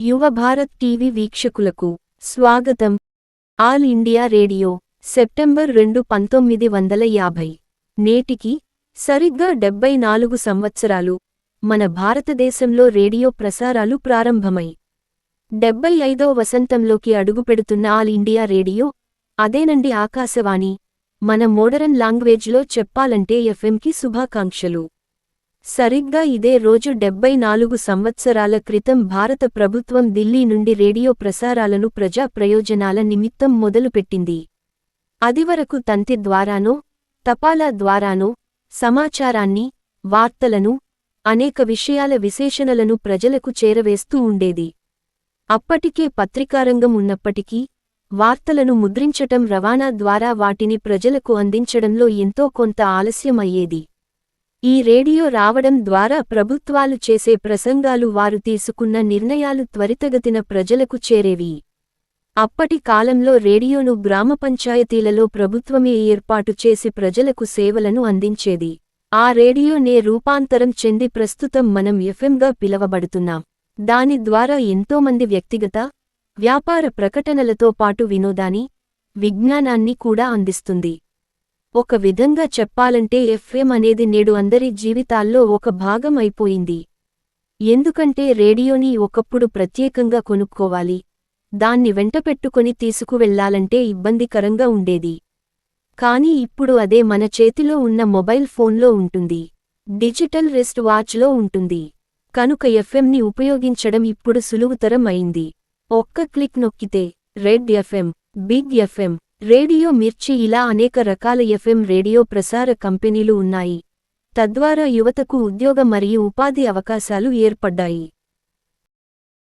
యువ భారత్ టీవీ వీక్షకులకు స్వాగతం. ఆల్ ఇండియా రేడియో సెప్టెంబర్ 2, 1950 నేటికి సరిగ్గా 74 సంవత్సరాలు మన భారతదేశంలో రేడియో ప్రసారాలు ప్రారంభమై 75వ వసంతంలోకి అడుగుపెడుతున్న ఆల్ ఇండియా రేడియో అదేనండి ఆకాశవాణి. మన మోడరన్ లాంగ్వేజ్లో చెప్పాలంటే ఎఫ్ఎంకి శుభాకాంక్షలు. సరిగ్గా ఇదే రోజు 74 సంవత్సరాల క్రితం భారత ప్రభుత్వం ఢిల్లీ నుండి రేడియో ప్రసారాలను ప్రజా ప్రయోజనాల నిమిత్తం మొదలుపెట్టింది. అదివరకు తంతి ద్వారానో తపాలా ద్వారానో సమాచారాన్ని, వార్తలను, అనేక విషయాల విశేషణలను ప్రజలకు చేరవేస్తూ ఉండేది. అప్పటికే పత్రికారంగం ఉన్నప్పటికీ వార్తలను ముద్రించటం, రవాణా ద్వారా వాటిని ప్రజలకు అందించడంలో ఎంతో కొంత ఆలస్యం అయ్యేది. ఈ రేడియో రావడం ద్వారా ప్రభుత్వాలు చేసే ప్రసంగాలు, వారు తీసుకున్న నిర్ణయాలు త్వరితగతిన ప్రజలకు చేరేవి. అప్పటి కాలంలో రేడియోను గ్రామ పంచాయతీలలో ప్రభుత్వమే ఏర్పాటు చేసి ప్రజలకు సేవలను అందించేది. ఆ రేడియోనే రూపాంతరం చెంది ప్రస్తుతం మనం ఎఫ్ఎంగా పిలవబడుతున్నాం. దాని ద్వారా ఎంతోమంది వ్యక్తిగత, వ్యాపార ప్రకటనలతో పాటు వినోదాన్ని, విజ్ఞానాన్ని కూడా అందిస్తుంది. ఒక విధంగా చెప్పాలంటే ఎఫ్ఎం అనేది నేడు అందరి జీవితాల్లో ఒక భాగం అయిపోయింది. ఎందుకంటే రేడియోని ఒకప్పుడు ప్రత్యేకంగా కొనుక్కోవాలి, దాన్ని వెంటపెట్టుకొని తీసుకువెళ్లాలంటే ఇబ్బందికరంగా ఉండేది. కానీ ఇప్పుడు అదే మన చేతిలో ఉన్న మొబైల్ ఫోన్లో ఉంటుంది, డిజిటల్ రిస్ట్ వాచ్లో ఉంటుంది. కనుక ఎఫ్ఎంని ఉపయోగించడం ఇప్పుడు సులువుతరం అయింది. ఒక్క క్లిక్ నొక్కితే red FM, big FM, radio Mirchi ఇలా అనేక రకాల ఎఫ్ఎం రేడియో ప్రసార కంపెనీలు ఉన్నాయి. తద్వారా యువతకు ఉద్యోగ మరియు ఉపాధి అవకాశాలు ఏర్పడ్డాయి.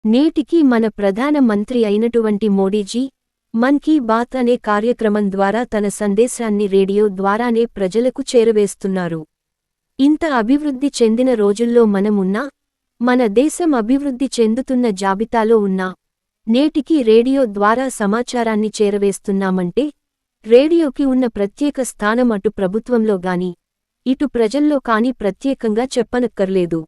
నేటికి మన ప్రధాన మంత్రి అయినటువంటి మోడీజీ మన్ కీ బాత్ అనే కార్యక్రమం ద్వారా తన సందేశాన్ని రేడియో ద్వారానే ప్రజలకు చేరవేస్తున్నారు. ఇంత అభివృద్ధి చెందిన రోజుల్లో మనమున్నా, మన దేశం అభివృద్ధి చెందుతున్న జాబితాలో ఉన్నా, నేటికి రేడియో ద్వారా సమాచారాన్ని చేరవేస్తున్నామంటే రేడియోకి ఉన్న ప్రత్యేక స్థానం అటు ప్రభుత్వంలో గాని, ఇటు ప్రజల్లో కాని ప్రత్యేకంగా చెప్పనక్కర్లేదు.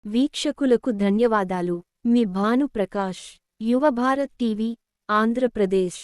వీక్షకులకు ధన్యవాదాలు. మీ భాను ప్రకాష్, యువ భారత్ టీవీ, ఆంధ్రప్రదేశ్.